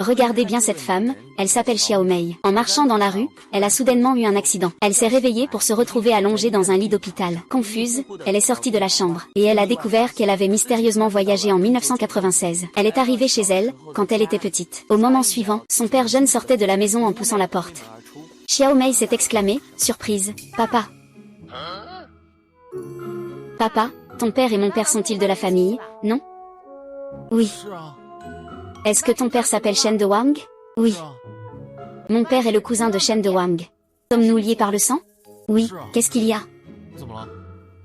Regardez bien cette femme, elle s'appelle Xiaomei. En marchant dans la rue, elle a soudainement eu un accident. Elle s'est réveillée pour se retrouver allongée dans un lit d'hôpital. Confuse, elle est sortie de la chambre. Et elle a découvert qu'elle avait mystérieusement voyagé en 1996. Elle est arrivée chez elle, quand elle était petite. Au moment suivant, son père jeune sortait de la maison en poussant la porte. Xiaomei s'est exclamée, surprise. Papa. Papa, ton père et mon père sont-ils de la famille, non? Oui. Est-ce que ton père s'appelle Shen de Wang? Oui. Mon père est le cousin de Shen de Wang. Sommes-nous liés par le sang? Oui. Qu'est-ce qu'il y a?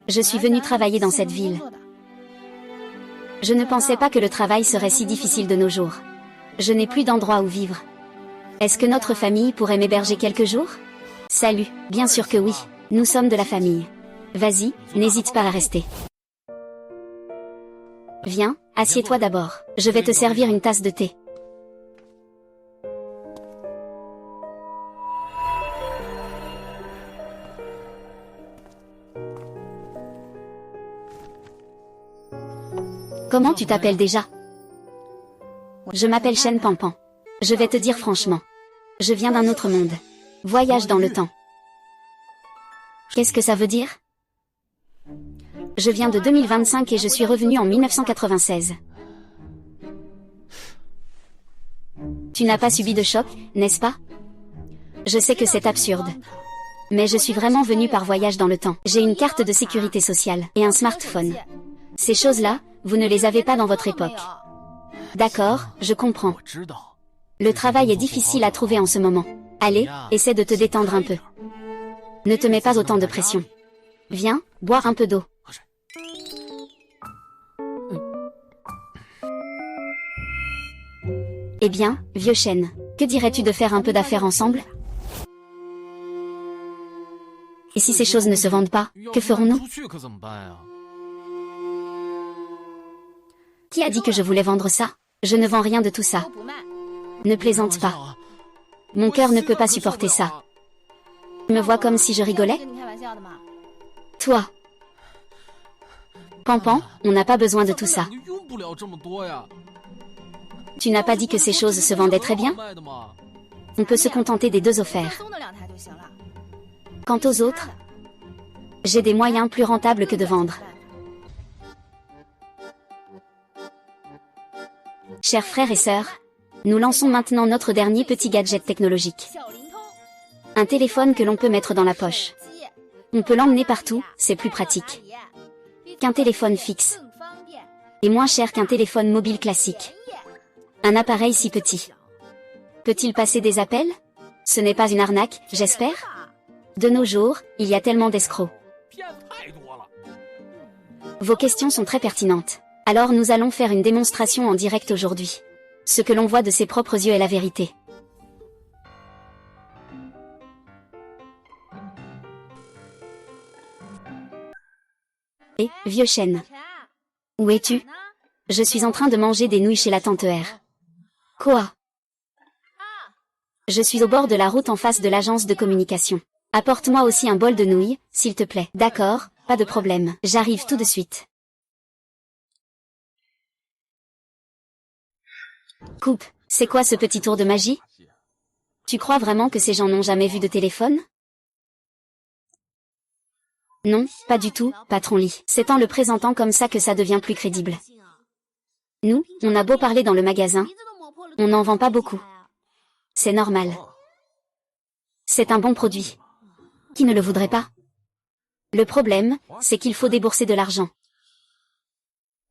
Je suis venu travailler dans cette ville. Je ne pensais pas que le travail serait si difficile de nos jours. Je n'ai plus d'endroit où vivre. Est-ce que notre famille pourrait m'héberger quelques jours? Salut, bien sûr que oui. Nous sommes de la famille. Vas-y, n'hésite pas à rester. Viens, assieds-toi d'abord. Je vais te servir une tasse de thé. Comment tu t'appelles déjà? Je m'appelle Shen Pampan. Je vais te dire franchement. Je viens d'un autre monde. Voyage dans le temps. Qu'est-ce que ça veut dire? Je viens de 2025 et je suis revenu en 1996. Tu n'as pas subi de choc, n'est-ce pas? Je sais que c'est absurde. Mais je suis vraiment venu par voyage dans le temps. J'ai une carte de sécurité sociale et un smartphone. Ces choses-là, vous ne les avez pas dans votre époque. D'accord, je comprends. Le travail est difficile à trouver en ce moment. Allez, essaie de te détendre un peu. Ne te mets pas autant de pression. Viens, boire un peu d'eau. Eh bien, vieux Shen, que dirais-tu de faire un peu d'affaires ensemble? Et si ces choses ne se vendent pas, que ferons-nous? Qui a dit que je voulais vendre ça? Je ne vends rien de tout ça. Ne plaisante pas. Mon cœur ne peut pas supporter ça. Tu me vois comme si je rigolais? Toi. Pampan, on n'a pas besoin de tout ça. Tu n'as pas dit que ces choses se vendaient très bien? On peut se contenter des 2 offerts. Quant aux autres, j'ai des moyens plus rentables que de vendre. Chers frères et sœurs, nous lançons maintenant notre dernier petit gadget technologique. Un téléphone que l'on peut mettre dans la poche. On peut l'emmener partout, c'est plus pratique qu'un téléphone fixe. Et moins cher qu'un téléphone mobile classique. Un appareil si petit. Peut-il passer des appels? Ce n'est pas une arnaque, j'espère? De nos jours, il y a tellement d'escrocs. Vos questions sont très pertinentes. Alors nous allons faire une démonstration en direct aujourd'hui. Ce que l'on voit de ses propres yeux est la vérité. Et, vieux Shen. Où es-tu? Je suis en train de manger des nouilles chez la tante R. Quoi? Je suis au bord de la route en face de l'agence de communication. Apporte-moi aussi un bol de nouilles, s'il te plaît. D'accord, pas de problème. J'arrive tout de suite. Coupe, c'est quoi ce petit tour de magie? Tu crois vraiment que ces gens n'ont jamais vu de téléphone? Non, pas du tout, patron Lee. C'est en le présentant comme ça que ça devient plus crédible. Nous, on a beau parler dans le magasin, on n'en vend pas beaucoup. C'est normal. C'est un bon produit. Qui ne le voudrait pas? Le problème, c'est qu'il faut débourser de l'argent.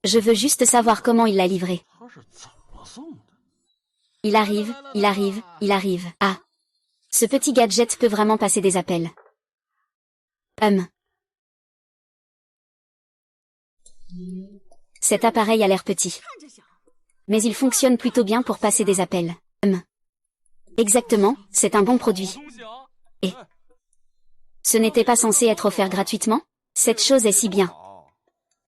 Je veux juste savoir comment il l'a livré. Il arrive, il arrive, il arrive. Ah. Ce petit gadget peut vraiment passer des appels. Cet appareil a l'air petit. Mais il fonctionne plutôt bien pour passer des appels. Exactement, c'est un bon produit. Et ce n'était pas censé être offert gratuitement? Cette chose est si bien.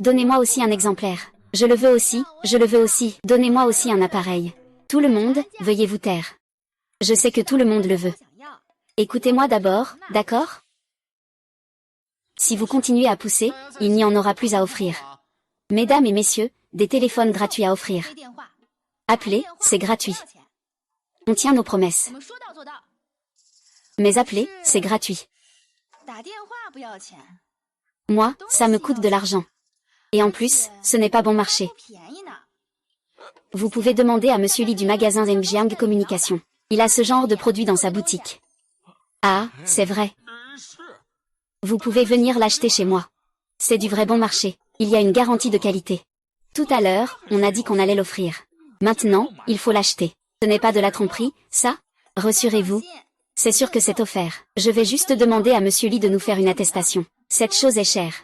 Donnez-moi aussi un exemplaire. Je le veux aussi, je le veux aussi. Donnez-moi aussi un appareil. Tout le monde, veuillez vous taire. Je sais que tout le monde le veut. Écoutez-moi d'abord, d'accord? Si vous continuez à pousser, il n'y en aura plus à offrir. Mesdames et messieurs, des téléphones gratuits à offrir. Appelez, c'est gratuit. On tient nos promesses. Mais appeler, c'est gratuit. Moi, ça me coûte de l'argent. Et en plus, ce n'est pas bon marché. Vous pouvez demander à Monsieur Li du magasin Zhengjiang Communication. Il a ce genre de produit dans sa boutique. Ah, c'est vrai. Vous pouvez venir l'acheter chez moi. C'est du vrai bon marché. Il y a une garantie de qualité. Tout à l'heure, on a dit qu'on allait l'offrir. Maintenant, il faut l'acheter. Ce n'est pas de la tromperie, ça? Rassurez-vous. C'est sûr que c'est offert. Je vais juste demander à Monsieur Li de nous faire une attestation. Cette chose est chère.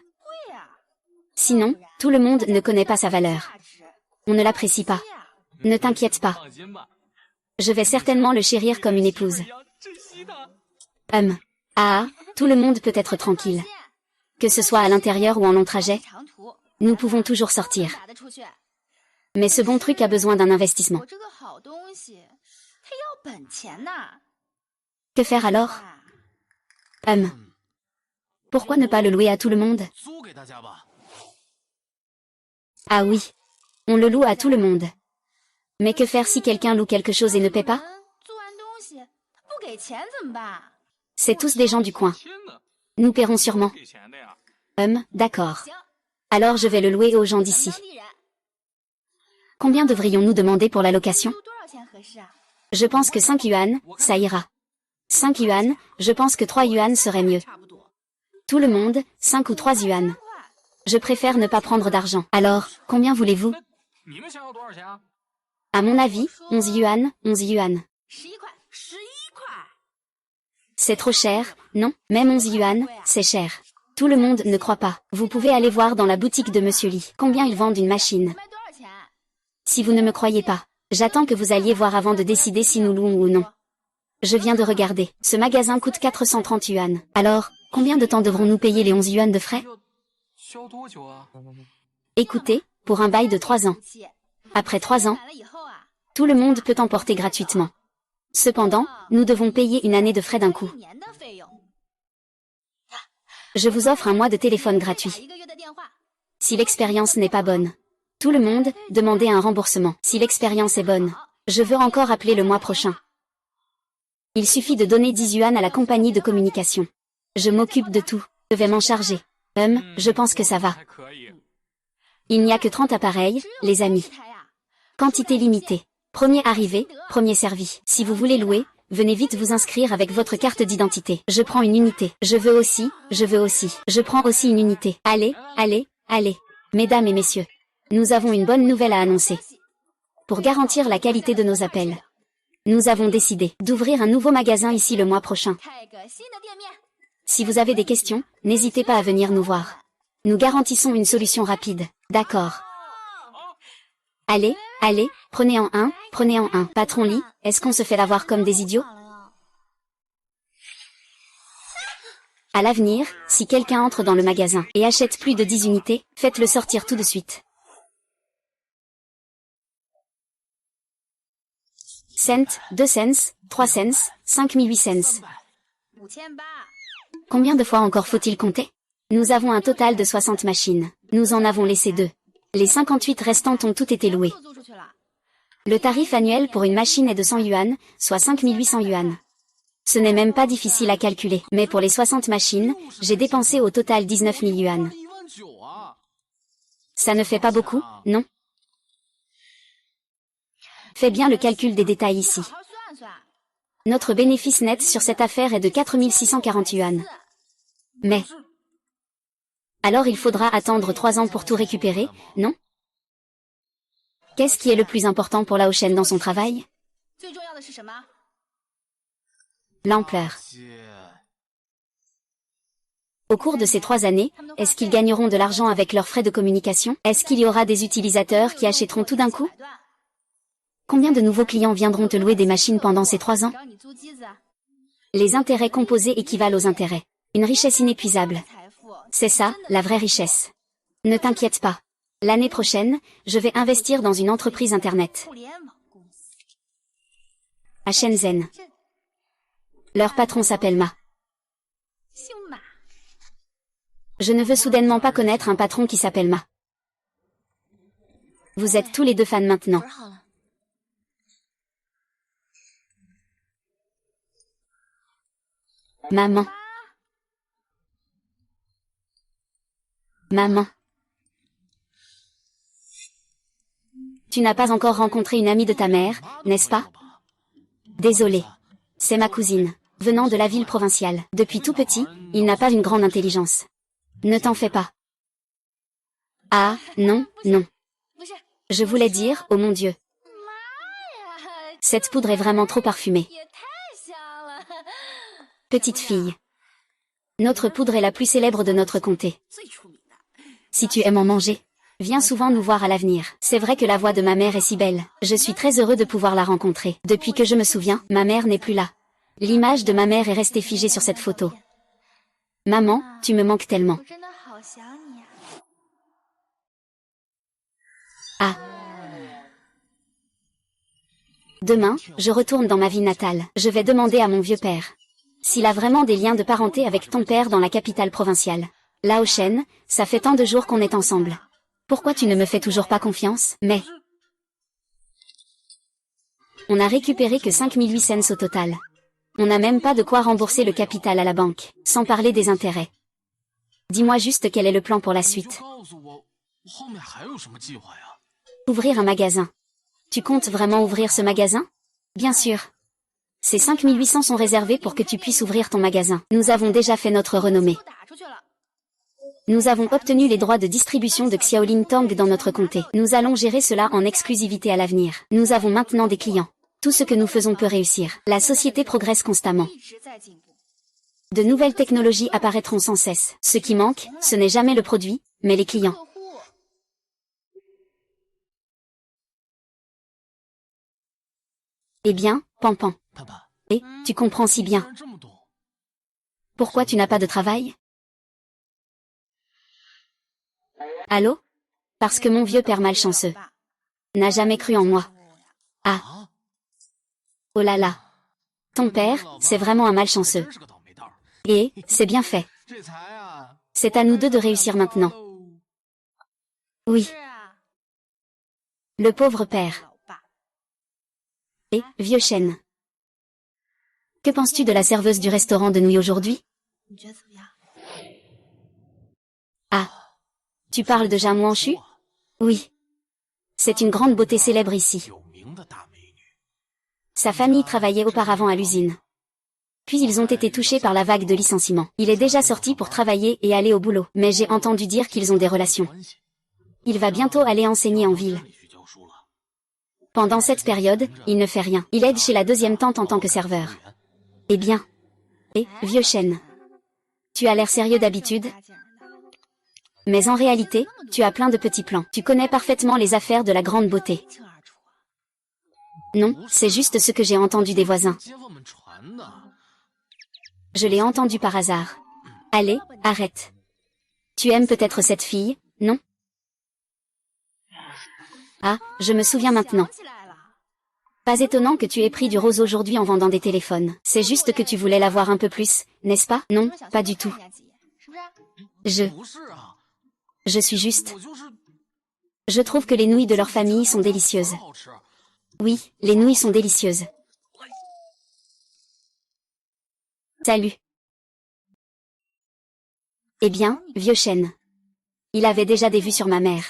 Sinon, tout le monde ne connaît pas sa valeur. On ne l'apprécie pas. Ne t'inquiète pas. Je vais certainement le chérir comme une épouse. Ah, tout le monde peut être tranquille. Que ce soit à l'intérieur ou en long trajet, nous pouvons toujours sortir. Mais ce bon truc a besoin d'un investissement. Que faire alors? Pourquoi ne pas le louer à tout le monde? Ah oui, on le loue à tout le monde. Mais que faire si quelqu'un loue quelque chose et ne paie pas? C'est tous des gens du coin. Nous paierons sûrement. D'accord. Alors je vais le louer aux gens d'ici. Combien devrions-nous demander pour la location? Je pense que 5 yuan, ça ira. 5 yuan, je pense que 3 yuan serait mieux. Tout le monde, 5 ou 3 yuan. Je préfère ne pas prendre d'argent. Alors, combien voulez-vous? À mon avis, 11 yuan, 11 yuan. C'est trop cher, non? Même 11 yuan, c'est cher. Tout le monde ne croit pas. Vous pouvez aller voir dans la boutique de Monsieur Li. Combien ils vendent une machine? Si vous ne me croyez pas, j'attends que vous alliez voir avant de décider si nous louons ou non. Je viens de regarder. Ce magasin coûte 430 yuan. Alors, combien de temps devrons-nous payer les 11 yuan de frais? Écoutez, pour un bail de 3 ans. Après 3 ans, tout le monde peut emporter gratuitement. Cependant, nous devons payer une année de frais d'un coup. Je vous offre un mois de téléphone gratuit. Si l'expérience n'est pas bonne, tout le monde, demandez un remboursement. Si l'expérience est bonne, je veux encore appeler le mois prochain. Il suffit de donner 10 yuan à la compagnie de communication. Je m'occupe de tout. Je vais m'en charger. Je pense que ça va. Il n'y a que 30 appareils, les amis. Quantité limitée. Premier arrivé, premier servi. Si vous voulez louer, venez vite vous inscrire avec votre carte d'identité. Je prends une unité. Je veux aussi. Je prends aussi une unité. Allez, allez, allez. Mesdames et messieurs, nous avons une bonne nouvelle à annoncer. Pour garantir la qualité de nos appels, nous avons décidé d'ouvrir un nouveau magasin ici le mois prochain. Si vous avez des questions, n'hésitez pas à venir nous voir. Nous garantissons une solution rapide. D'accord. Allez, allez, prenez en un. Patron Li, est-ce qu'on se fait l'avoir comme des idiots? À l'avenir, si quelqu'un entre dans le magasin et achète plus de 10 unités, faites-le sortir tout de suite. Cents, 2 cents, 3 cents, 5008 cents. Combien de fois encore faut-il compter? Nous avons un total de 60 machines. Nous en avons laissé 2. Les 58 restantes ont toutes été louées. Le tarif annuel pour une machine est de 100 yuan, soit 5800 yuan. Ce n'est même pas difficile à calculer. Mais pour les 60 machines, j'ai dépensé au total 19 000 yuan. Ça ne fait pas beaucoup, non? Fais bien le calcul des détails ici. Notre bénéfice net sur cette affaire est de 4640 yuan. Mais... alors il faudra attendre 3 ans pour tout récupérer, non? Qu'est-ce qui est le plus important pour Lao Shen dans son travail? L'ampleur. Au cours de ces 3 années, est-ce qu'ils gagneront de l'argent avec leurs frais de communication? Est-ce qu'il y aura des utilisateurs qui achèteront tout d'un coup? Combien de nouveaux clients viendront te louer des machines pendant ces 3 ans? Les intérêts composés équivalent aux intérêts. Une richesse inépuisable. C'est ça, la vraie richesse. Ne t'inquiète pas. L'année prochaine, je vais investir dans une entreprise Internet. À Shenzhen. Leur patron s'appelle Ma. Je ne veux soudainement pas connaître un patron qui s'appelle Ma. Vous êtes tous les deux fans maintenant. Maman. Maman. Tu n'as pas encore rencontré une amie de ta mère, n'est-ce pas? Désolé. C'est ma cousine, venant de la ville provinciale. Depuis tout petit, il n'a pas une grande intelligence. Ne t'en fais pas. Ah, non, non. Je voulais dire, oh mon Dieu. Cette poudre est vraiment trop parfumée. Petite fille. Notre poudre est la plus célèbre de notre comté. Si tu aimes en manger, viens souvent nous voir à l'avenir. C'est vrai que la voix de ma mère est si belle. Je suis très heureux de pouvoir la rencontrer. Depuis que je me souviens, ma mère n'est plus là. L'image de ma mère est restée figée sur cette photo. Maman, tu me manques tellement. Ah. Demain, je retourne dans ma ville natale. Je vais demander à mon vieux père s'il a vraiment des liens de parenté avec ton père dans la capitale provinciale. Là au chêne, ça fait tant de jours qu'on est ensemble. Pourquoi tu ne me fais toujours pas confiance? Mais on n'a récupéré que 5008 cents au total. On n'a même pas de quoi rembourser le capital à la banque, sans parler des intérêts. Dis-moi juste quel est le plan pour la suite. Ouvrir un magasin. Tu comptes vraiment ouvrir ce magasin? Bien sûr. Ces 5800 sont réservés pour que tu puisses ouvrir ton magasin. Nous avons déjà fait notre renommée. Nous avons obtenu les droits de distribution de Xiaoling Tang dans notre comté. Nous allons gérer cela en exclusivité à l'avenir. Nous avons maintenant des clients. Tout ce que nous faisons peut réussir. La société progresse constamment. De nouvelles technologies apparaîtront sans cesse. Ce qui manque, ce n'est jamais le produit, mais les clients. Eh bien, Pampan. Et, tu comprends si bien. Pourquoi tu n'as pas de travail? Allô? Parce que mon vieux père malchanceux n'a jamais cru en moi. Ah. Oh là là. Ton père, c'est vraiment un malchanceux. Et, c'est bien fait. C'est à nous deux de réussir maintenant. Oui. Le pauvre père. Et, vieux chêne. Que penses-tu de la serveuse du restaurant de nouilles aujourd'hui? Ah. Tu parles de Jang Wanshu? Oui. C'est une grande beauté célèbre ici. Sa famille travaillait auparavant à l'usine. Puis ils ont été touchés par la vague de licenciements. Il est déjà sorti pour travailler et aller au boulot. Mais j'ai entendu dire qu'ils ont des relations. Il va bientôt aller enseigner en ville. Pendant cette période, il ne fait rien. Il aide chez la deuxième tante en tant que serveur. Eh bien. Et, vieux chêne. Tu as l'air sérieux d'habitude? Mais en réalité, tu as plein de petits plans. Tu connais parfaitement les affaires de la grande beauté. Non, c'est juste ce que j'ai entendu des voisins. Je l'ai entendu par hasard. Allez, arrête. Tu aimes peut-être cette fille, non? Ah, je me souviens maintenant. Pas étonnant que tu aies pris du rose aujourd'hui en vendant des téléphones. C'est juste que tu voulais l'avoir un peu plus, n'est-ce pas? Non, pas du tout. Je suis juste. Je trouve que les nouilles de leur famille sont délicieuses. Oui, les nouilles sont délicieuses. Salut. Eh bien, vieux chêne. Il avait déjà des vues sur ma mère.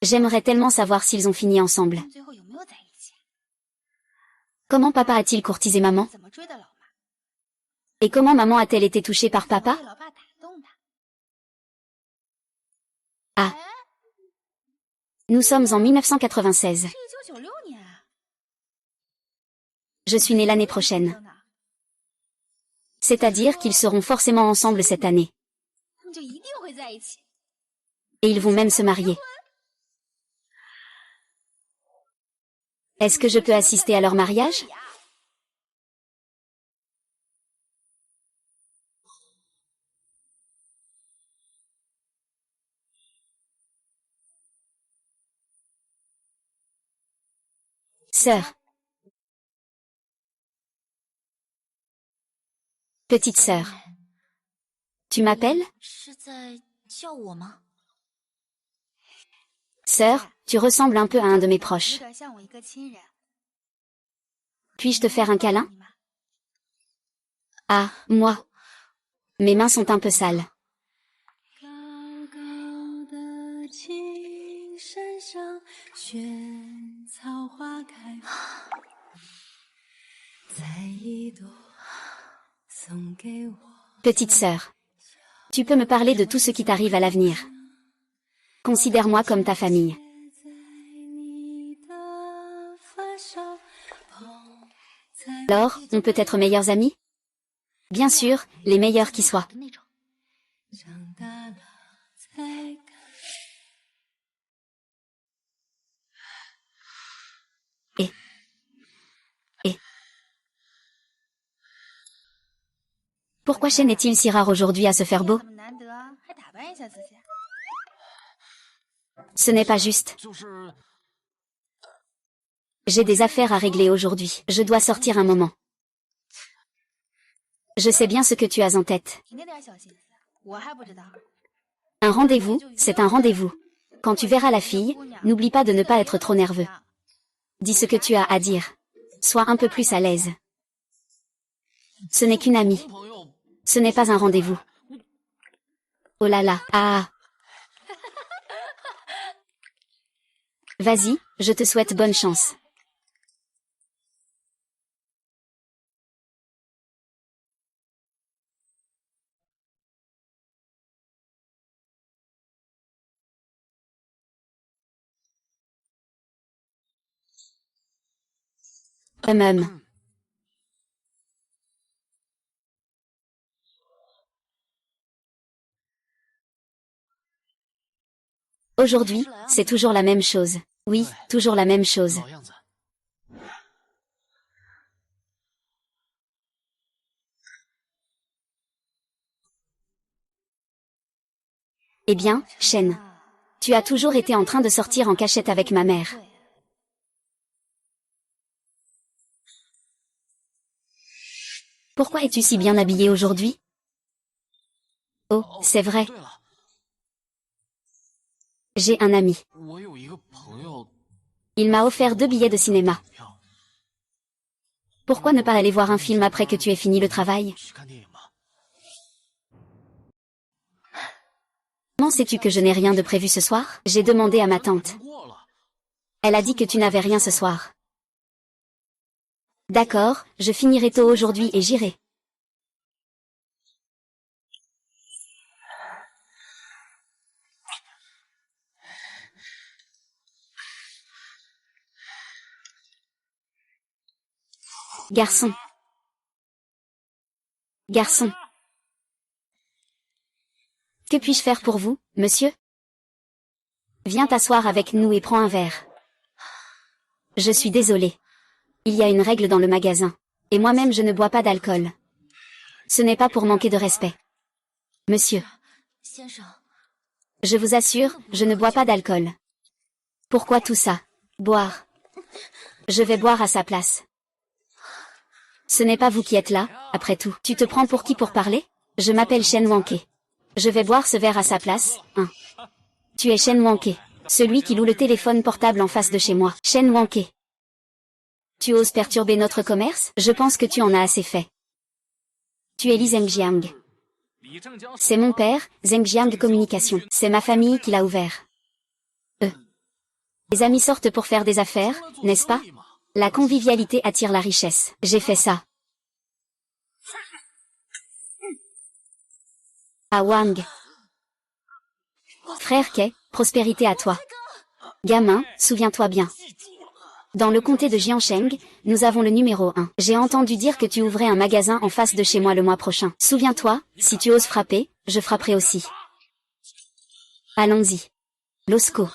J'aimerais tellement savoir s'ils ont fini ensemble. Comment papa a-t-il courtisé maman? Et comment maman a-t-elle été touchée par papa? Ah. Nous sommes en 1996. Je suis née l'année prochaine. C'est-à-dire qu'ils seront forcément ensemble cette année. Et ils vont même se marier. Est-ce que je peux assister à leur mariage? Sœur. Petite sœur. Tu m'appelles? Sœur, tu ressembles un peu à un de mes proches. Puis-je te faire un câlin? Ah, moi. Mes mains sont un peu sales. Petite sœur. Tu peux me parler de tout ce qui t'arrive à l'avenir. Considère-moi comme ta famille. Alors, on peut être meilleurs amis? Bien sûr, les meilleurs qui soient. Et. Pourquoi Shen est-il si rare aujourd'hui à se faire beau? Ce n'est pas juste. J'ai des affaires à régler aujourd'hui. Je dois sortir un moment. Je sais bien ce que tu as en tête. Un rendez-vous, c'est un rendez-vous. Quand tu verras la fille, n'oublie pas de ne pas être trop nerveux. Dis ce que tu as à dire. Sois un peu plus à l'aise. Ce n'est qu'une amie. Ce n'est pas un rendez-vous. Oh là là, ah. Vas-y, je te souhaite bonne chance. Hum. Aujourd'hui, c'est toujours la même chose. Oui, toujours la même chose. Eh bien, Shen. Tu as toujours été en train de sortir en cachette avec ma mère. Pourquoi es-tu si bien habillée aujourd'hui? Oh, c'est vrai. J'ai un ami. Il m'a offert 2 billets de cinéma. Pourquoi ne pas aller voir un film après que tu aies fini le travail? Comment sais-tu que je n'ai rien de prévu ce soir? J'ai demandé à ma tante. Elle a dit que tu n'avais rien ce soir. D'accord, je finirai tôt aujourd'hui et j'irai. Garçon. Garçon. Que puis-je faire pour vous, monsieur? Viens t'asseoir avec nous et prends un verre. Je suis désolée. Il y a une règle dans le magasin. Et moi-même je ne bois pas d'alcool. Ce n'est pas pour manquer de respect. Monsieur. Je vous assure, je ne bois pas d'alcool. Pourquoi tout ça? Boire. Je vais boire à sa place. Ce n'est pas vous qui êtes là, après tout. Tu te prends pour qui pour parler? Je m'appelle Shen Wanke. Je vais boire ce verre à sa place, hein. Tu es Shen Wanke. Celui qui loue le téléphone portable en face de chez moi. Shen Wanke. Tu oses perturber notre commerce? Je pense que tu en as assez fait. Tu es Li Zhengjiang. C'est mon père, Zhengjiang Communication. C'est ma famille qui l'a ouvert. Les amis sortent pour faire des affaires, n'est-ce pas? La convivialité attire la richesse. J'ai fait ça. À Wang. Frère Kei, prospérité à toi. Gamin, souviens-toi bien. Dans le comté de Jiansheng, nous avons le numéro 1. J'ai entendu dire que tu ouvrais un magasin en face de chez moi le mois prochain. Souviens-toi, si tu oses frapper, je frapperai aussi. Allons-y. Losco.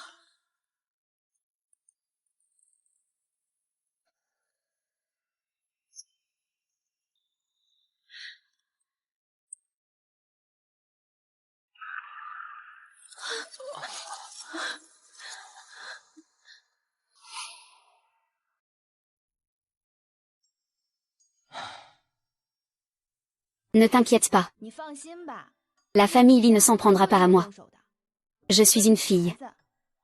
Ne t'inquiète pas. La famille Li ne s'en prendra pas à moi. Je suis une fille.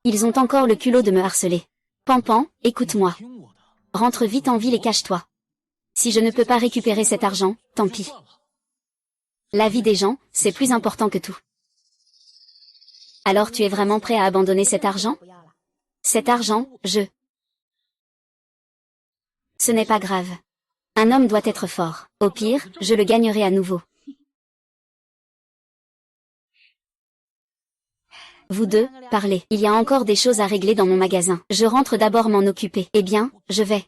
Ils ont encore le culot de me harceler. Pampan, écoute-moi. Rentre vite en ville et cache-toi. Si je ne peux pas récupérer cet argent, tant pis. La vie des gens, c'est plus important que tout. Alors tu es vraiment prêt à abandonner cet argent? Cet argent, Ce n'est pas grave. Un homme doit être fort. Au pire, je le gagnerai à nouveau. Vous deux, parlez. Il y a encore des choses à régler dans mon magasin. Je rentre d'abord m'en occuper. Eh bien, je vais.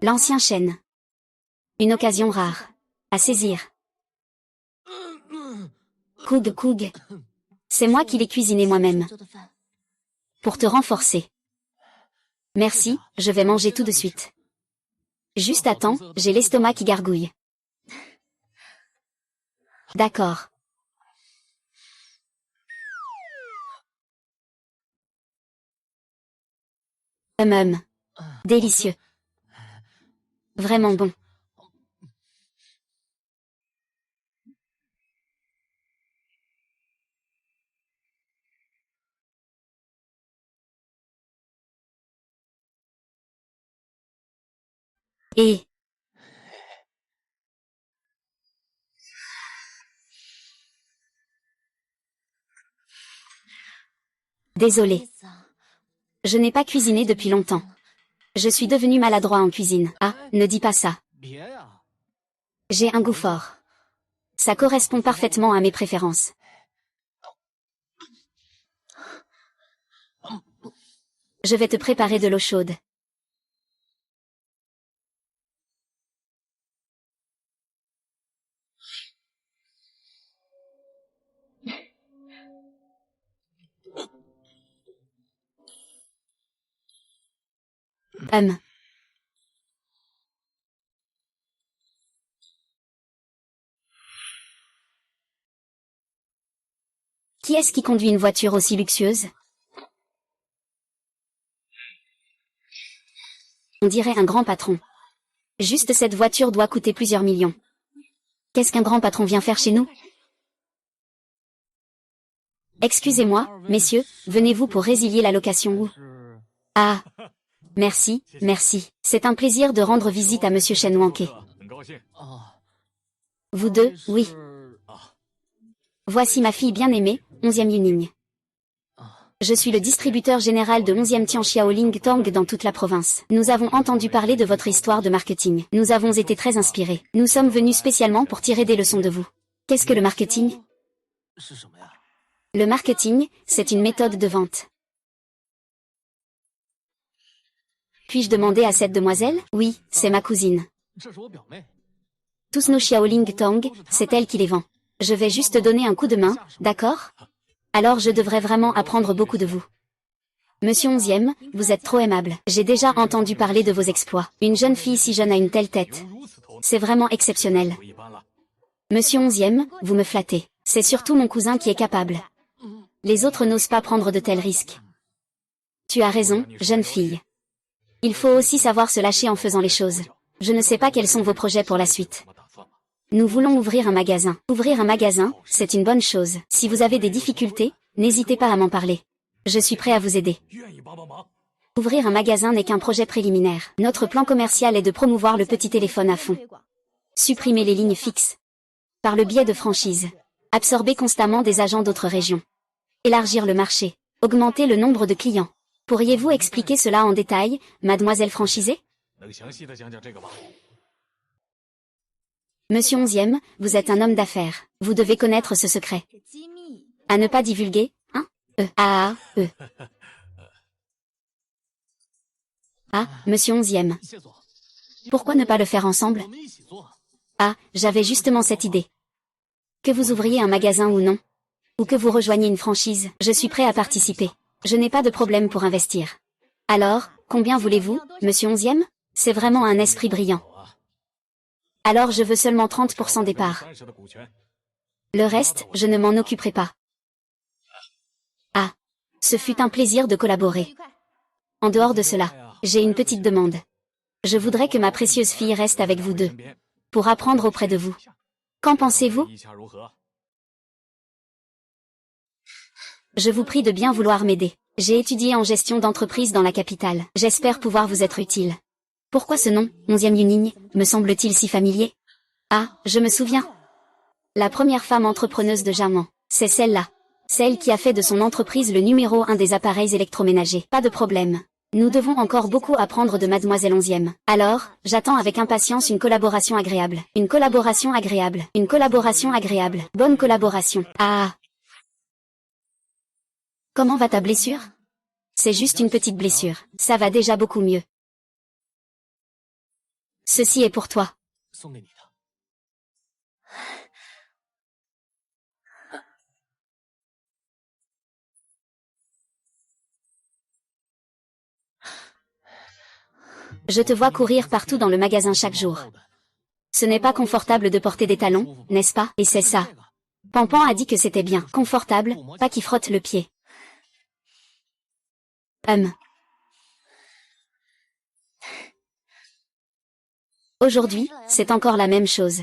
L'ancien chêne. Une occasion rare. À saisir. Coug. C'est moi qui l'ai cuisiné moi-même. Pour te renforcer. Merci, je vais manger tout de suite. Juste attends, j'ai l'estomac qui gargouille. D'accord. Délicieux. Vraiment bon. Et... Désolé. Je n'ai pas cuisiné depuis longtemps. Je suis devenu maladroit en cuisine. Ah, ne dis pas ça. J'ai un goût fort. Ça correspond parfaitement à mes préférences. Je vais te préparer de l'eau chaude. Qui est-ce qui conduit une voiture aussi luxueuse? On dirait un grand patron. Juste cette voiture doit coûter plusieurs millions. Qu'est-ce qu'un grand patron vient faire chez nous? Excusez-moi, messieurs, venez-vous pour résilier la location ou... Ah, merci. C'est un plaisir de rendre visite à Monsieur Shen Wanke. Vous deux, oui. Voici ma fille bien-aimée, 11e Yuning. Je suis le distributeur général de 11e Tian Xiaoling Tong dans toute la province. Nous avons entendu parler de votre histoire de marketing. Nous avons été très inspirés. Nous sommes venus spécialement pour tirer des leçons de vous. Qu'est-ce que le marketing? Le marketing, c'est une méthode de vente. Puis-je demander à cette demoiselle? Oui, c'est ma cousine. Tous nos Xiaoling Tong, c'est elle qui les vend. Je vais juste donner un coup de main, d'accord? Alors je devrais vraiment apprendre beaucoup de vous. Monsieur 11e, vous êtes trop aimable. J'ai déjà entendu parler de vos exploits. Une jeune fille si jeune a une telle tête. C'est vraiment exceptionnel. Monsieur 11e, vous me flattez. C'est surtout mon cousin qui est capable. Les autres n'osent pas prendre de tels risques. Tu as raison, jeune fille. Il faut aussi savoir se lâcher en faisant les choses. Je ne sais pas quels sont vos projets pour la suite. Nous voulons ouvrir un magasin. Ouvrir un magasin, c'est une bonne chose. Si vous avez des difficultés, n'hésitez pas à m'en parler. Je suis prêt à vous aider. Ouvrir un magasin n'est qu'un projet préliminaire. Notre plan commercial est de promouvoir le petit téléphone à fond. Supprimer les lignes fixes. Par le biais de franchises. Absorber constamment des agents d'autres régions. Élargir le marché. Augmenter le nombre de clients. Pourriez-vous expliquer cela en détail, mademoiselle franchisée? Monsieur 11e, vous êtes un homme d'affaires. Vous devez connaître ce secret. À ne pas divulguer, hein? Ah, monsieur 11e. Pourquoi ne pas le faire ensemble? Ah, j'avais justement cette idée. Que vous ouvriez un magasin ou non? Ou que vous rejoigniez une franchise, je suis prêt à participer. Je n'ai pas de problème pour investir. Alors, combien voulez-vous, monsieur 11e? C'est vraiment un esprit brillant. Alors je veux seulement 30% des parts. Le reste, je ne m'en occuperai pas. Ah, ce fut un plaisir de collaborer. En dehors de cela, j'ai une petite demande. Je voudrais que ma précieuse fille reste avec vous deux. Pour apprendre auprès de vous. Qu'en pensez-vous? Je vous prie de bien vouloir m'aider. J'ai étudié en gestion d'entreprise dans la capitale. J'espère pouvoir vous être utile. Pourquoi ce nom, 11e Yuning, me semble-t-il si familier? Ah, je me souviens. La première femme entrepreneuse de Germain. C'est celle-là. Celle qui a fait de son entreprise le numéro 1 des appareils électroménagers. Pas de problème. Nous devons encore beaucoup apprendre de Mademoiselle 11e. Alors, j'attends avec impatience une collaboration agréable. Une collaboration agréable. Une collaboration agréable. Bonne collaboration. Ah. Comment va ta blessure? C'est juste une petite blessure. Ça va déjà beaucoup mieux. Ceci est pour toi. Je te vois courir partout dans le magasin chaque jour. Ce n'est pas confortable de porter des talons, n'est-ce pas? Et c'est ça. Pampan a dit que c'était bien. Confortable, pas qui frotte le pied. Aujourd'hui, c'est encore la même chose.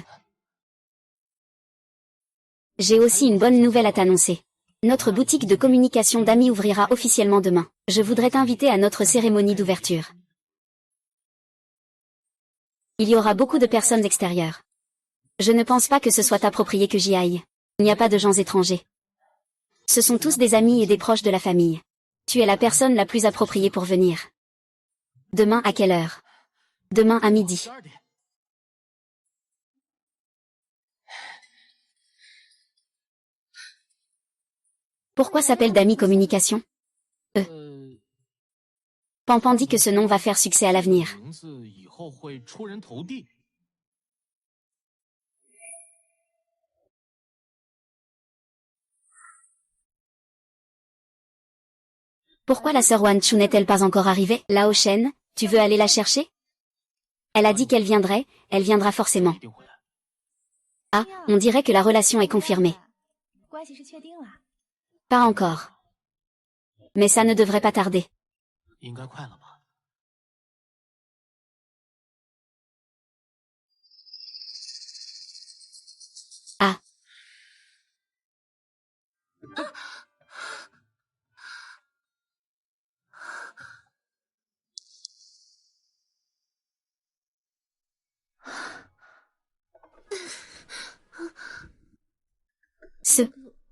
J'ai aussi une bonne nouvelle à t'annoncer. Notre boutique de communication d'amis ouvrira officiellement demain. Je voudrais t'inviter à notre cérémonie d'ouverture. Il y aura beaucoup de personnes extérieures. Je ne pense pas que ce soit approprié que j'y aille. Il n'y a pas de gens étrangers. Ce sont tous des amis et des proches de la famille. Tu es la personne la plus appropriée pour venir. Demain à quelle heure? Demain à midi. Pourquoi s'appelle Dami Communication? Pampan dit que ce nom va faire succès à l'avenir. Pourquoi la sœur Wan Chu n'est-elle pas encore arrivée? Lao Shen, tu veux aller la chercher? Elle a dit qu'elle viendrait, elle viendra forcément. Ah, on dirait que la relation est confirmée. Pas encore. Mais ça ne devrait pas tarder. Ah.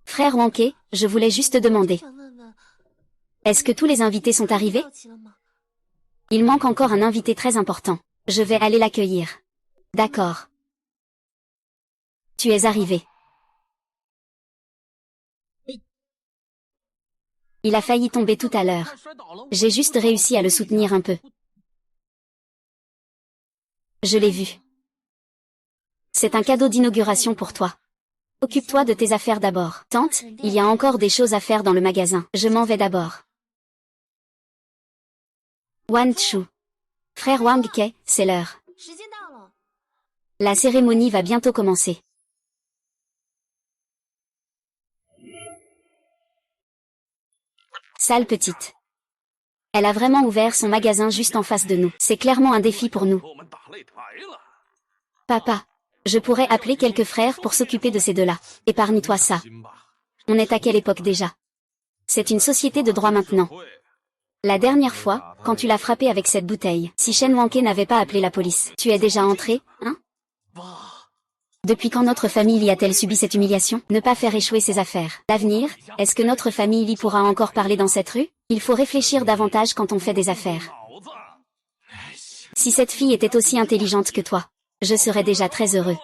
Frère Wanke, je voulais juste demander. Est-ce que tous les invités sont arrivés? Il manque encore un invité très important. Je vais aller l'accueillir. D'accord. Tu es arrivé. Il a failli tomber tout à l'heure. J'ai juste réussi à le soutenir un peu. Je l'ai vu. C'est un cadeau d'inauguration pour toi. Occupe-toi de tes affaires d'abord. Tante, il y a encore des choses à faire dans le magasin. Je m'en vais d'abord. Wan Chu. Frère Wang Ke, c'est l'heure. La cérémonie va bientôt commencer. Sale petite. Elle a vraiment ouvert son magasin juste en face de nous. C'est clairement un défi pour nous. Papa, je pourrais appeler quelques frères pour s'occuper de ces deux-là. Épargne-toi ça. On est à quelle époque déjà? C'est une société de droit maintenant. La dernière fois, quand tu l'as frappé avec cette bouteille, si Shen Wanke n'avait pas appelé la police, tu es déjà entré, hein? Depuis quand notre famille y a-t-elle subi cette humiliation? Ne pas faire échouer ses affaires. L'avenir, est-ce que notre famille y pourra encore parler dans cette rue? Il faut réfléchir davantage quand on fait des affaires. Si cette fille était aussi intelligente que toi, je serais déjà très heureux.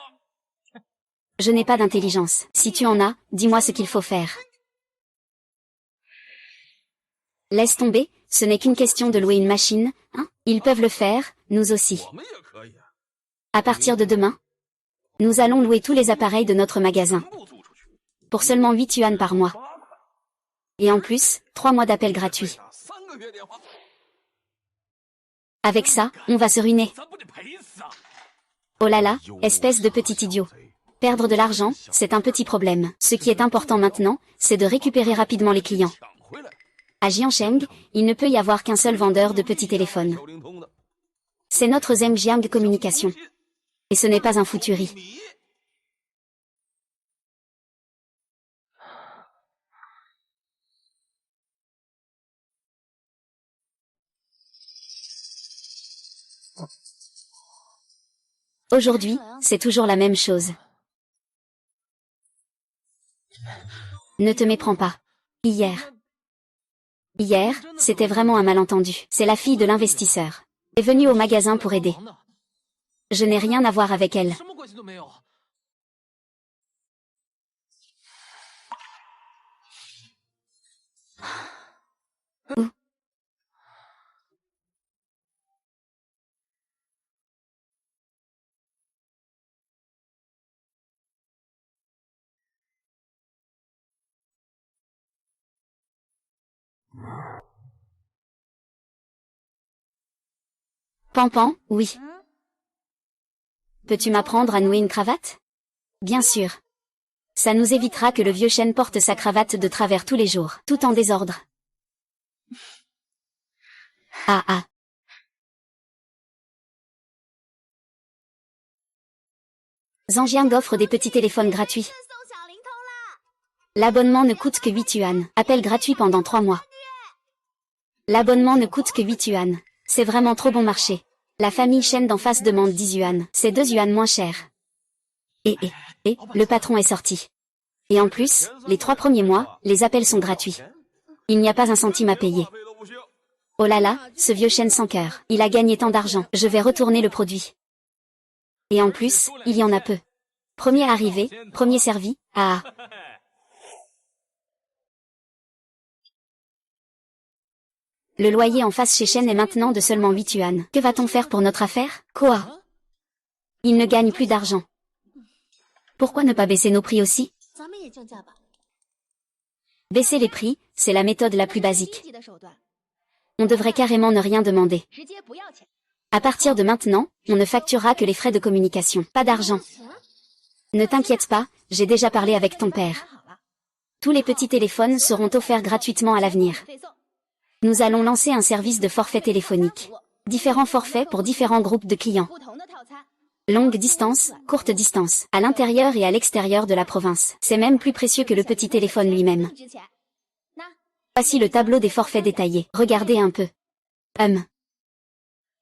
Je n'ai pas d'intelligence. Si tu en as, dis-moi ce qu'il faut faire. Laisse tomber, ce n'est qu'une question de louer une machine, hein? Ils peuvent le faire, nous aussi. À partir de demain, nous allons louer tous les appareils de notre magasin. Pour seulement 8 yuan par mois. Et en plus, 3 mois d'appel gratuits. Avec ça, on va se ruiner. Oh là là, espèce de petit idiot. Perdre de l'argent, c'est un petit problème. Ce qui est important maintenant, c'est de récupérer rapidement les clients. À Jiangsheng, il ne peut y avoir qu'un seul vendeur de petits téléphones. C'est notre Zhengjiang Communication. Et ce n'est pas un futuri. Aujourd'hui, c'est toujours la même chose. Ne te méprends pas. Hier, c'était vraiment un malentendu. C'est la fille de l'investisseur. Elle est venue au magasin pour aider. Je n'ai rien à voir avec elle. Où? Pampan, oui. Peux-tu m'apprendre à nouer une cravate? Bien sûr. Ça nous évitera que le vieux chêne porte sa cravate de travers tous les jours, tout en désordre. Ah ah. Zhangjiang offre des petits téléphones gratuits. L'abonnement ne coûte que 8 yuan. Appel gratuit pendant 3 mois. L'abonnement ne coûte que 8 yuan. C'est vraiment trop bon marché. La famille Chen d'en face demande 10 yuan. C'est 2 yuan moins cher. Et, le patron est sorti. Et en plus, les 3 premiers mois, les appels sont gratuits. Il n'y a pas un centime à payer. Oh là là, ce vieux Chen sans cœur. Il a gagné tant d'argent. Je vais retourner le produit. Et en plus, il y en a peu. Premier arrivé, premier servi, ah. Le loyer en face chez Chen est maintenant de seulement 8 yuan. Que va-t-on faire pour notre affaire? Quoi? Il ne gagne plus d'argent. Pourquoi ne pas baisser nos prix aussi? Baisser les prix, c'est la méthode la plus basique. On devrait carrément ne rien demander. À partir de maintenant, on ne facturera que les frais de communication. Pas d'argent. Ne t'inquiète pas, j'ai déjà parlé avec ton père. Tous les petits téléphones seront offerts gratuitement à l'avenir. Nous allons lancer un service de forfait téléphonique. Différents forfaits pour différents groupes de clients. Longue distance, courte distance, à l'intérieur et à l'extérieur de la province. C'est même plus précieux que le petit téléphone lui-même. Voici le tableau des forfaits détaillés. Regardez un peu.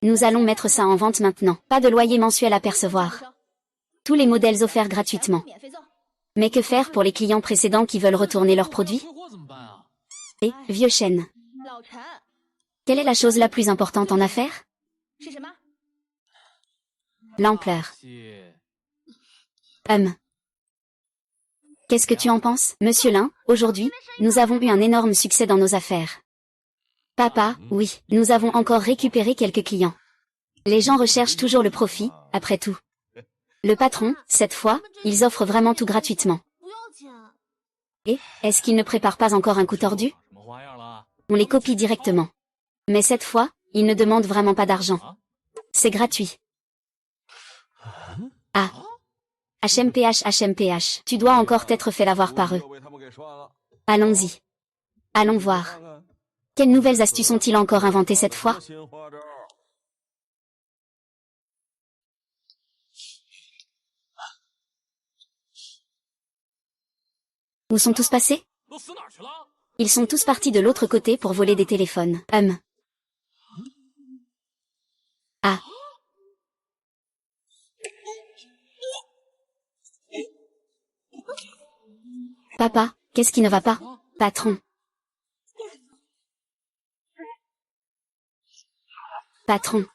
Nous allons mettre ça en vente maintenant. Pas de loyer mensuel à percevoir. Tous les modèles offerts gratuitement. Mais que faire pour les clients précédents qui veulent retourner leurs produits? Et, vieux chêne. Quelle est la chose la plus importante en affaires? L'ampleur. Qu'est-ce que tu en penses, Monsieur Lin? Aujourd'hui, nous avons eu un énorme succès dans nos affaires. Papa, oui, nous avons encore récupéré quelques clients. Les gens recherchent toujours le profit, après tout. Le patron, cette fois, ils offrent vraiment tout gratuitement. Et, est-ce qu'ils ne préparent pas encore un coup tordu? On les copie directement. Mais cette fois, ils ne demandent vraiment pas d'argent. C'est gratuit. Ah. HMPH, tu dois encore t'être fait l'avoir par eux. Allons-y. Allons voir. Quelles nouvelles astuces ont-ils encore inventées cette fois? Où sont tous passés? Ils sont tous partis de l'autre côté pour voler des téléphones. Ah. Papa, qu'est-ce qui ne va pas? Patron. Patron.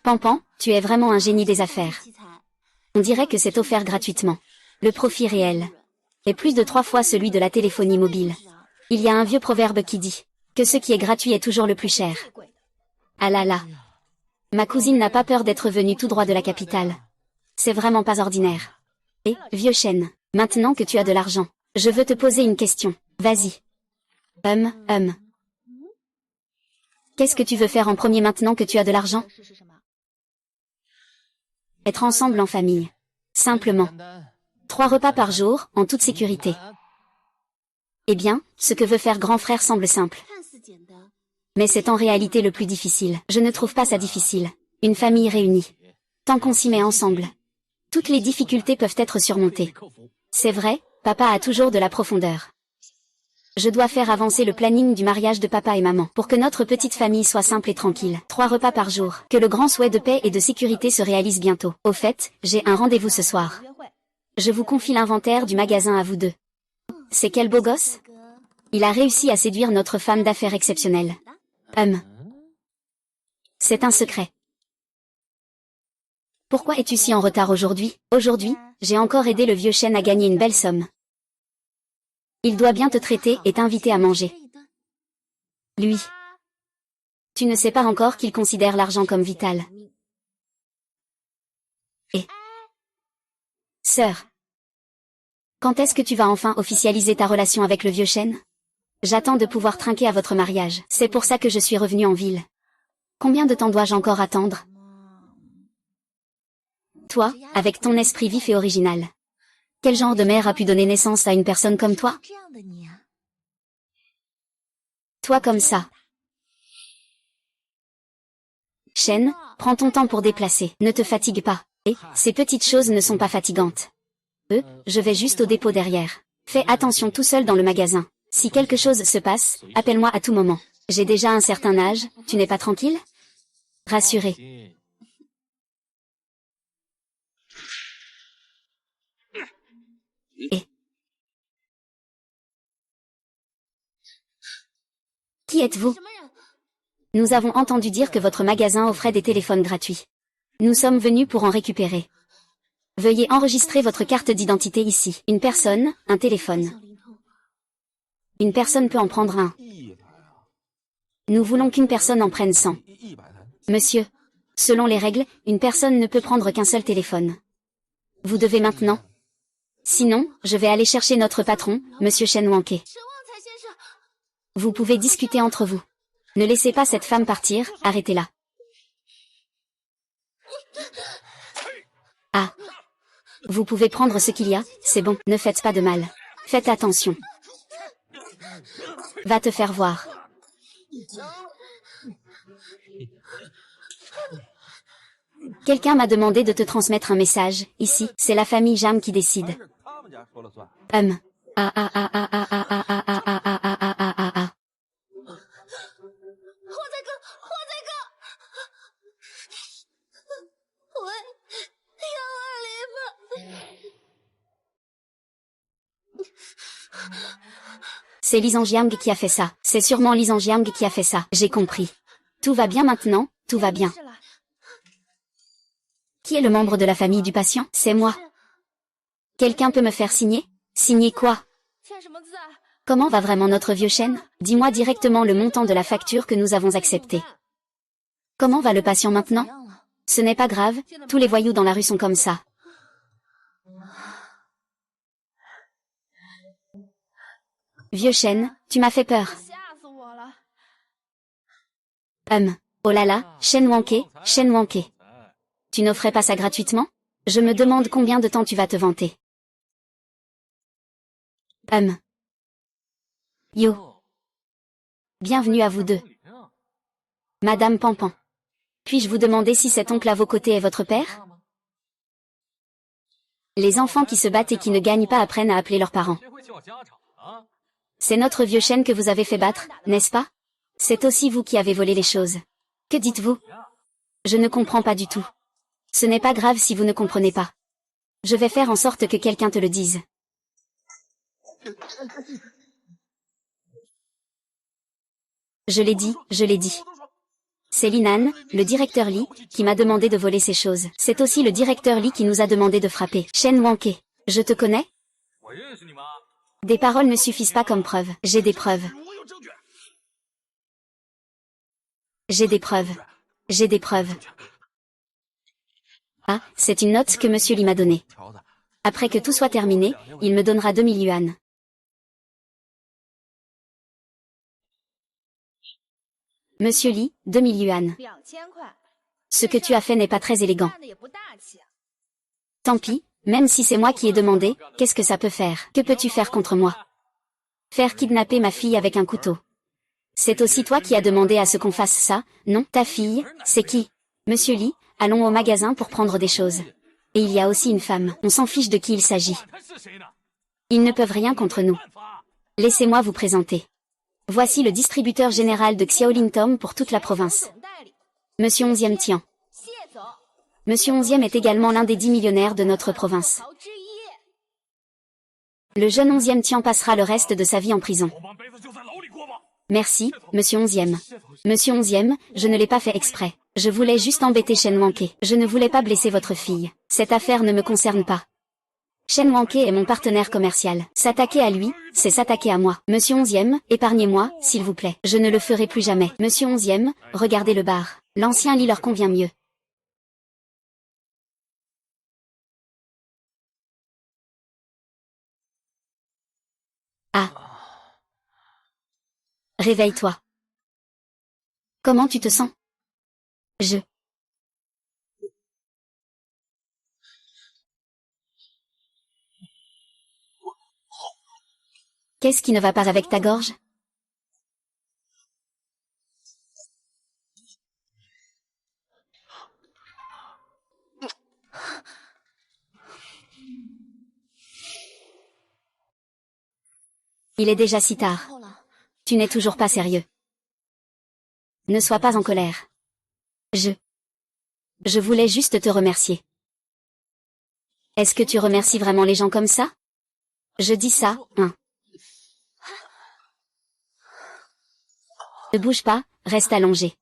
Pampan, tu es vraiment un génie des affaires. On dirait que c'est offert gratuitement. Le profit réel est plus de 3 fois celui de la téléphonie mobile. Il y a un vieux proverbe qui dit que ce qui est gratuit est toujours le plus cher. Ah là là. Ma cousine n'a pas peur d'être venue tout droit de la capitale. C'est vraiment pas ordinaire. Et, vieux chêne, maintenant que tu as de l'argent, je veux te poser une question. Vas-y. Qu'est-ce que tu veux faire en premier maintenant que tu as de l'argent? Être ensemble en famille. Simplement. 3 repas par jour, en toute sécurité. Eh bien, ce que veut faire grand frère semble simple. Mais c'est en réalité le plus difficile. Je ne trouve pas ça difficile. Une famille réunie. Tant qu'on s'y met ensemble. Toutes les difficultés peuvent être surmontées. C'est vrai, papa a toujours de la profondeur. Je dois faire avancer le planning du mariage de papa et maman, pour que notre petite famille soit simple et tranquille. 3 repas par jour. Que le grand souhait de paix et de sécurité se réalise bientôt. Au fait, j'ai un rendez-vous ce soir. Je vous confie l'inventaire du magasin à vous deux. C'est quel beau gosse? Il a réussi à séduire notre femme d'affaires exceptionnelle. C'est un secret. Pourquoi es-tu si en retard aujourd'hui? Aujourd'hui, j'ai encore aidé le vieux chêne à gagner une belle somme. Il doit bien te traiter et t'inviter à manger. Lui. Tu ne sais pas encore qu'il considère l'argent comme vital. Et sœur, quand est-ce que tu vas enfin officialiser ta relation avec le vieux chêne? J'attends de pouvoir trinquer à votre mariage. C'est pour ça que je suis revenue en ville. Combien de temps dois-je encore attendre? Toi, avec ton esprit vif et original. Quel genre de mère a pu donner naissance à une personne comme toi? Toi comme ça. Chêne, prends ton temps pour déplacer. Ne te fatigue pas. Et, ces petites choses ne sont pas fatigantes. Je vais juste au dépôt derrière. Fais attention tout seul dans le magasin. Si quelque chose se passe, appelle-moi à tout moment. J'ai déjà un certain âge, tu n'es pas tranquille? Rassuré. Et qui êtes-vous? Nous avons entendu dire que votre magasin offrait des téléphones gratuits. Nous sommes venus pour en récupérer. Veuillez enregistrer votre carte d'identité ici. Une personne, un téléphone. Une personne peut en prendre un. Nous voulons qu'une personne en prenne 100. Monsieur, selon les règles, une personne ne peut prendre qu'un seul téléphone. Vous devez maintenant. Sinon, je vais aller chercher notre patron, Monsieur Shen Wanke. Vous pouvez discuter entre vous. Ne laissez pas cette femme partir, arrêtez-la. Ah. Vous pouvez prendre ce qu'il y a, c'est bon, ne faites pas de mal. Faites attention. Va te faire voir. Quelqu'un m'a demandé de te transmettre un message. Ici, c'est la famille Jam qui décide. C'est Li Zhangjiang qui a fait ça. C'est sûrement Li Zhangjiang qui a fait ça. J'ai compris. Tout va bien maintenant, tout va bien. Qui est le membre de la famille du patient? C'est moi. Quelqu'un peut me faire signer? Signer quoi? Comment va vraiment notre vieux chêne? Dis-moi directement le montant de la facture que nous avons acceptée. Comment va le patient maintenant? Ce n'est pas grave, tous les voyous dans la rue sont comme ça. Vieux chêne, tu m'as fait peur. Oh là là, Shen Wanke, Shen Wanke. Tu n'offrais pas ça gratuitement? Je me demande combien de temps tu vas te vanter. Yo. Bienvenue à vous deux. Madame Pampan. Puis-je vous demander si cet oncle à vos côtés est votre père? Les enfants qui se battent et qui ne gagnent pas apprennent à appeler leurs parents. C'est notre vieux chêne que vous avez fait battre, n'est-ce pas? C'est aussi vous qui avez volé les choses. Que dites-vous? Je ne comprends pas du tout. Ce n'est pas grave si vous ne comprenez pas. Je vais faire en sorte que quelqu'un te le dise. Je l'ai dit, je l'ai dit. C'est Linan, le directeur Li, qui m'a demandé de voler ces choses. C'est aussi le directeur Li qui nous a demandé de frapper. Shen Wanke, je te connais? Des paroles ne suffisent pas comme preuve. J'ai des preuves. J'ai des preuves. J'ai des preuves. Ah, c'est une note que Monsieur Li m'a donnée. Après que tout soit terminé, il me donnera 2000 yuan. Monsieur Li, 2000 yuan. Ce que tu as fait n'est pas très élégant. Tant pis, même si c'est moi qui ai demandé, qu'est-ce que ça peut faire? Que peux-tu faire contre moi? Faire kidnapper ma fille avec un couteau. C'est aussi toi qui as demandé à ce qu'on fasse ça, non? Ta fille, c'est qui? Monsieur Li, allons au magasin pour prendre des choses. Et il y a aussi une femme, on s'en fiche de qui il s'agit. Ils ne peuvent rien contre nous. Laissez-moi vous présenter. Voici le distributeur général de Xiaolin Tom pour toute la province. Monsieur 11e Tian. Monsieur 11e est également l'un des 10 millionnaires de notre province. Le jeune 11e Tian passera le reste de sa vie en prison. Merci, Monsieur 11e. Monsieur 11e, je ne l'ai pas fait exprès. Je voulais juste embêter Shen Wanke. Je ne voulais pas blesser votre fille. Cette affaire ne me concerne pas. Shen Wanke est mon partenaire commercial. S'attaquer à lui, c'est s'attaquer à moi. Monsieur 11e, épargnez-moi, s'il vous plaît. Je ne le ferai plus jamais. Monsieur 11e, regardez le bar. L'ancien lit leur convient mieux. Ah. Réveille-toi. Comment tu te sens? Qu'est-ce qui ne va pas avec ta gorge? Il est déjà si tard. Tu n'es toujours pas sérieux. Ne sois pas en colère. Je voulais juste te remercier. Est-ce que tu remercies vraiment les gens comme ça? Je dis ça, hein. Ne bouge pas, reste allongé.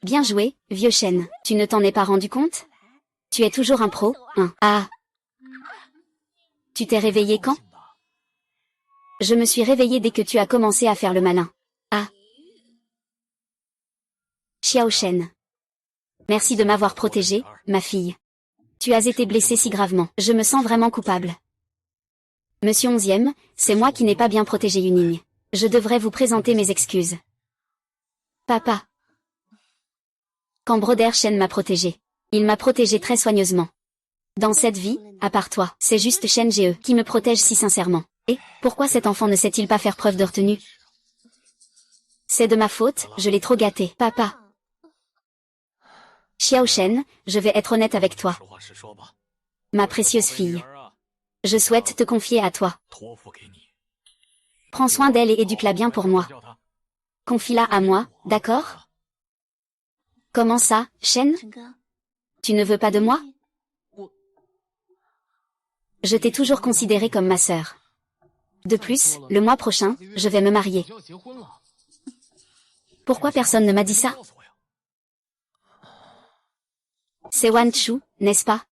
Bien joué, vieux Shen. Tu ne t'en es pas rendu compte? Tu es toujours un pro, hein. Ah. Tu t'es réveillé quand? Je me suis réveillé dès que tu as commencé à faire le malin. Ah. Xiao Shen. Merci de m'avoir protégée, ma fille. Tu as été blessée si gravement. Je me sens vraiment coupable. Monsieur 11e, c'est moi qui n'ai pas bien protégé Yuning. Je devrais vous présenter mes excuses. Papa. Quand Broder Shen m'a protégé. Il m'a protégé très soigneusement. Dans cette vie, à part toi, c'est juste Shen Ge qui me protège si sincèrement. Et, pourquoi cet enfant ne sait-il pas faire preuve de retenue? C'est de ma faute, je l'ai trop gâté. Papa. Xiao Shen, je vais être honnête avec toi. Ma précieuse fille. Je souhaite te confier à toi. Prends soin d'elle et éduque-la bien pour moi. Confie-la à moi, d'accord? Comment ça, Shen? Tu ne veux pas de moi? Je t'ai toujours considérée comme ma sœur. De plus, le mois prochain, je vais me marier. Pourquoi personne ne m'a dit ça? C'est Wan Chu, n'est-ce pas?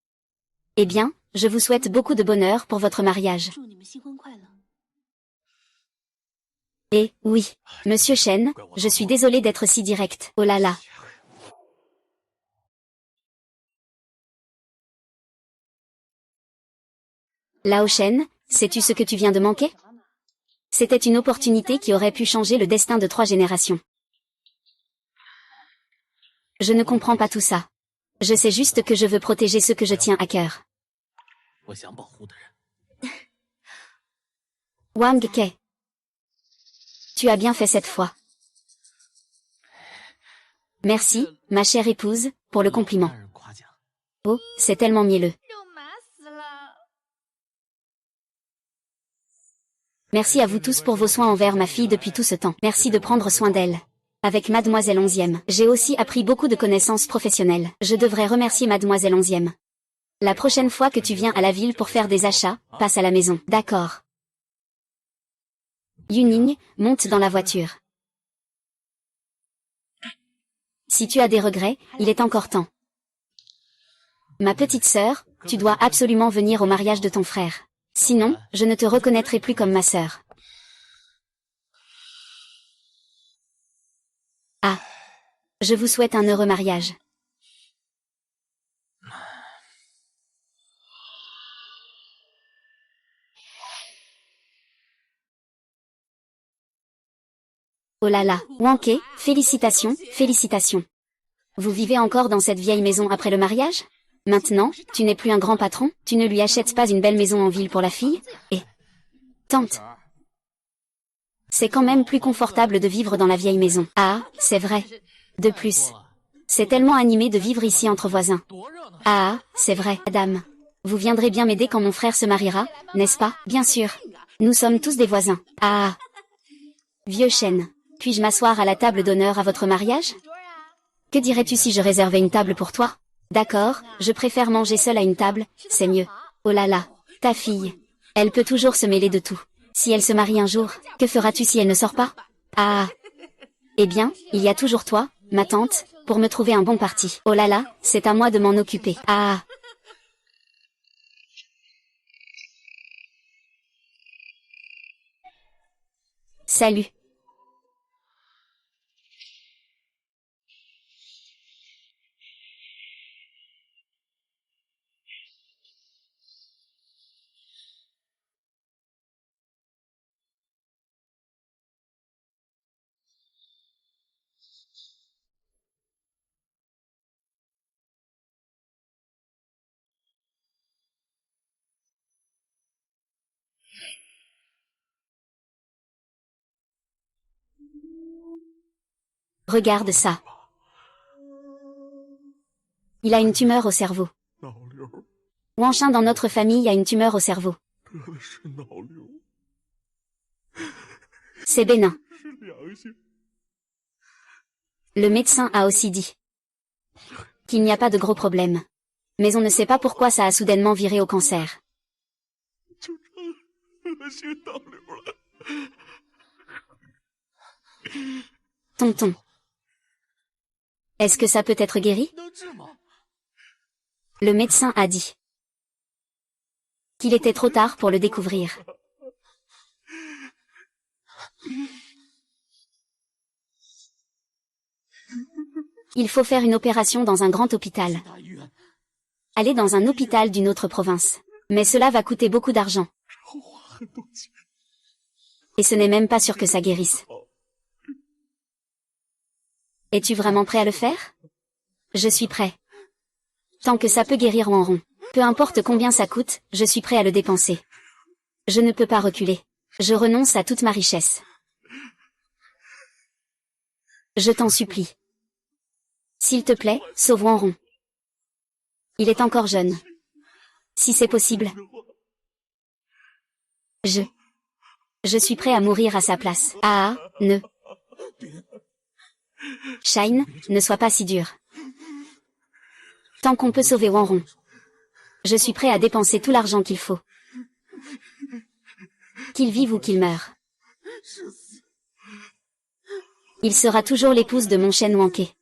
Eh bien, je vous souhaite beaucoup de bonheur pour votre mariage. Et, oui, Monsieur Shen, je suis désolée d'être si direct. Oh là là. Lao Shen, sais-tu ce que tu viens de manquer? C'était une opportunité qui aurait pu changer le destin de 3 générations. Je ne comprends pas tout ça. Je sais juste que je veux protéger ceux que je tiens à cœur. Wang Ke. Tu as bien fait cette fois. Merci, ma chère épouse, pour le compliment. Oh, c'est tellement mielleux. Merci à vous tous pour vos soins envers ma fille depuis tout ce temps. Merci de prendre soin d'elle. Avec Mademoiselle 11e, j'ai aussi appris beaucoup de connaissances professionnelles. Je devrais remercier Mademoiselle 11e. La prochaine fois que tu viens à la ville pour faire des achats, passe à la maison. D'accord. Yuning, monte dans la voiture. Si tu as des regrets, il est encore temps. Ma petite sœur, tu dois absolument venir au mariage de ton frère. Sinon, je ne te reconnaîtrai plus comme ma sœur. Ah. Je vous souhaite un heureux mariage. Oh là là, Wanke, félicitations, félicitations. Vous vivez encore dans cette vieille maison après le mariage? Maintenant, tu n'es plus un grand patron, tu ne lui achètes pas une belle maison en ville pour la fille, et... Tante. C'est quand même plus confortable de vivre dans la vieille maison. Ah, c'est vrai. De plus. C'est tellement animé de vivre ici entre voisins. Ah, c'est vrai. Madame. Vous viendrez bien m'aider quand mon frère se mariera, n'est-ce pas? Bien sûr. Nous sommes tous des voisins. Ah. Vieux chêne. Puis-je m'asseoir à la table d'honneur à votre mariage? Que dirais-tu si je réservais une table pour toi? D'accord, je préfère manger seule à une table, c'est mieux. Oh là là, ta fille. Elle peut toujours se mêler de tout. Si elle se marie un jour, que feras-tu si elle ne sort pas? Ah. Eh bien, il y a toujours toi, ma tante, pour me trouver un bon parti. Oh là là, c'est à moi de m'en occuper. Ah. Salut. Regarde ça. Il a une tumeur au cerveau. Wanshin dans notre famille a une tumeur au cerveau. C'est bénin. Le médecin a aussi dit qu'il n'y a pas de gros problème. Mais on ne sait pas pourquoi ça a soudainement viré au cancer. Tonton. Est-ce que ça peut être guéri? Le médecin a dit qu'il était trop tard pour le découvrir. Il faut faire une opération dans un grand hôpital. Aller dans un hôpital d'une autre province. Mais cela va coûter beaucoup d'argent. Et ce n'est même pas sûr que ça guérisse. Es-tu vraiment prêt à le faire? Je suis prêt. Tant que ça peut guérir en rond. Peu importe combien ça coûte, je suis prêt à le dépenser. Je ne peux pas reculer. Je renonce à toute ma richesse. Je t'en supplie. S'il te plaît, sauve Wanron. Il est encore jeune. Si c'est possible. Je suis prêt à mourir à sa place. Ah, ne. Shine, ne sois pas si dur. Tant qu'on peut sauver Wanron. Je suis prêt à dépenser tout l'argent qu'il faut. Qu'il vive ou qu'il meure. Il sera toujours l'épouse de mon chêne Wanké.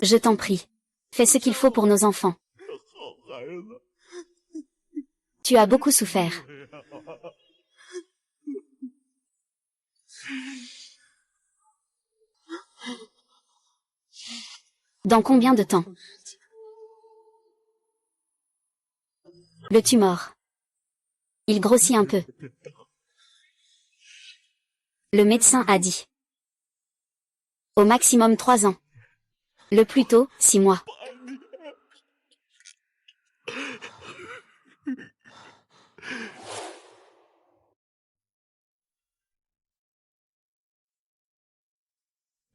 Je t'en prie. Fais ce qu'il faut pour nos enfants. Tu as beaucoup souffert. Dans combien de temps? Le tumor. Il grossit un peu. Le médecin a dit. Au maximum 3 ans. Le plus tôt, 6 mois.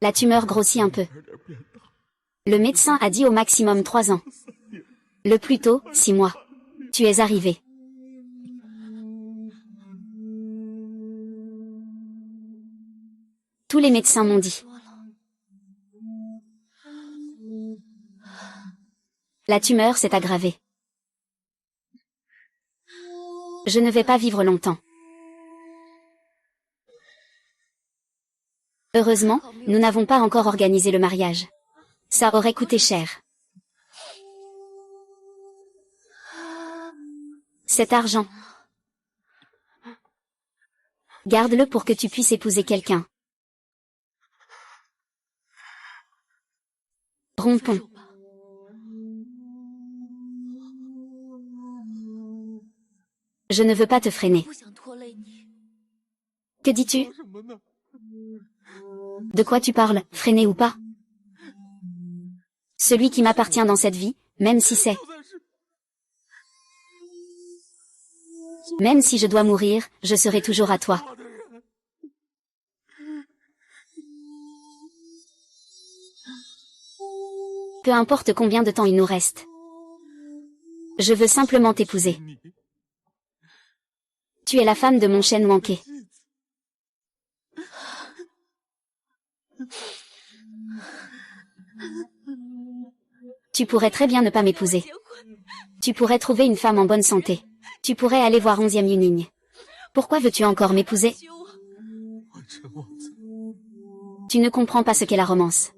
La tumeur grossit un peu. Le médecin a dit au maximum 3 ans. Le plus tôt, 6 mois. Tu es arrivé. Tous les médecins m'ont dit. La tumeur s'est aggravée. Je ne vais pas vivre longtemps. Heureusement, nous n'avons pas encore organisé le mariage. Ça aurait coûté cher. Cet argent. Garde-le pour que tu puisses épouser quelqu'un. Rompons. Je ne veux pas te freiner. Que dis-tu? De quoi tu parles, freiner ou pas? Celui qui m'appartient dans cette vie, même si c'est Même si je dois mourir, je serai toujours à toi. Peu importe combien de temps il nous reste. Je veux simplement t'épouser. Tu es la femme de mon Shen Wanke. Tu pourrais très bien ne pas m'épouser. Tu pourrais trouver une femme en bonne santé. Tu pourrais aller voir 11e Yuning. Pourquoi veux-tu encore m'épouser? Tu ne comprends pas ce qu'est la romance.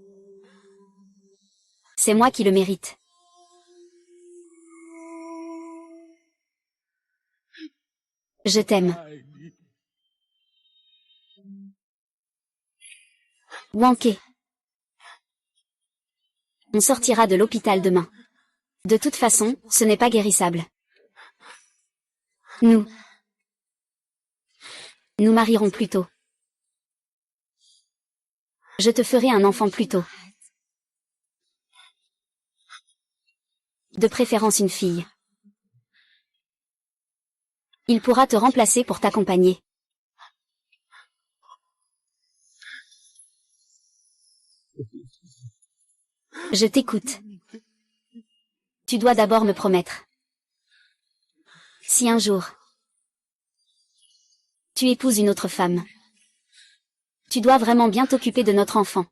C'est moi qui le mérite. Je t'aime. Wanke. On sortira de l'hôpital demain. De toute façon, ce n'est pas guérissable. Nous marierons plus tôt. Je te ferai un enfant plus tôt. De préférence une fille. Il pourra te remplacer pour t'accompagner. Je t'écoute. Tu dois d'abord me promettre. Si un jour, tu épouses une autre femme, tu dois vraiment bien t'occuper de notre enfant.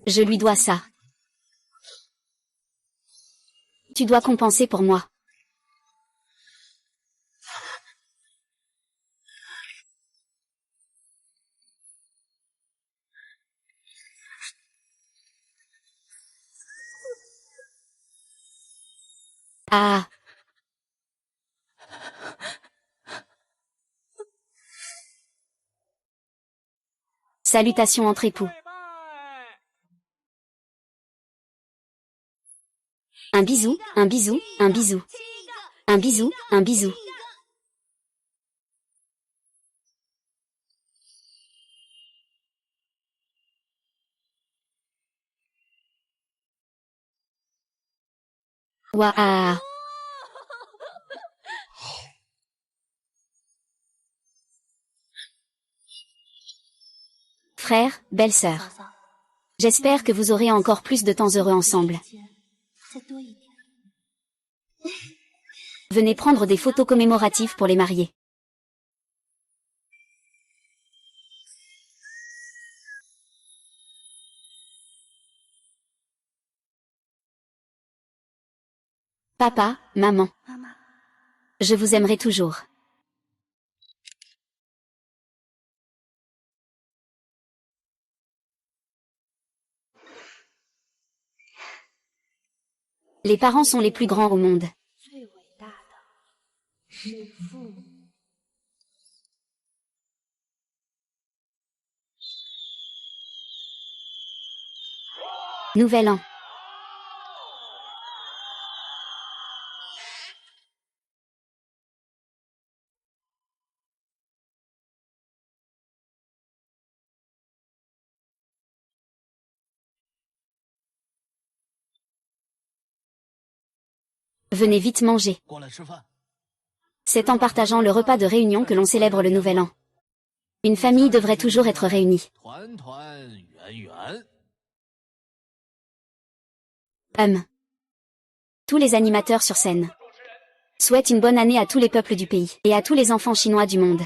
Je lui dois ça. Tu dois compenser pour moi. Ah. Salutations entre époux. Un bisou, un bisou, un bisou. Un bisou, un bisou. Waouh. Frère, belle-sœur. J'espère que vous aurez encore plus de temps heureux ensemble. Venez prendre des photos commémoratives pour les mariés. Papa, maman. Je vous aimerai toujours. Les parents sont les plus grands au monde. Nouvel an. Venez vite manger. C'est en partageant le repas de réunion que l'on célèbre le nouvel an. Une famille devrait toujours être réunie. Tous les animateurs sur scène souhaitent une bonne année à tous les peuples du pays et à tous les enfants chinois du monde.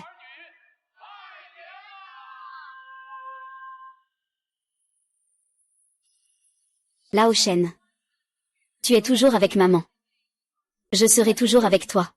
Lao Shen. Tu es toujours avec maman. Je serai toujours avec toi.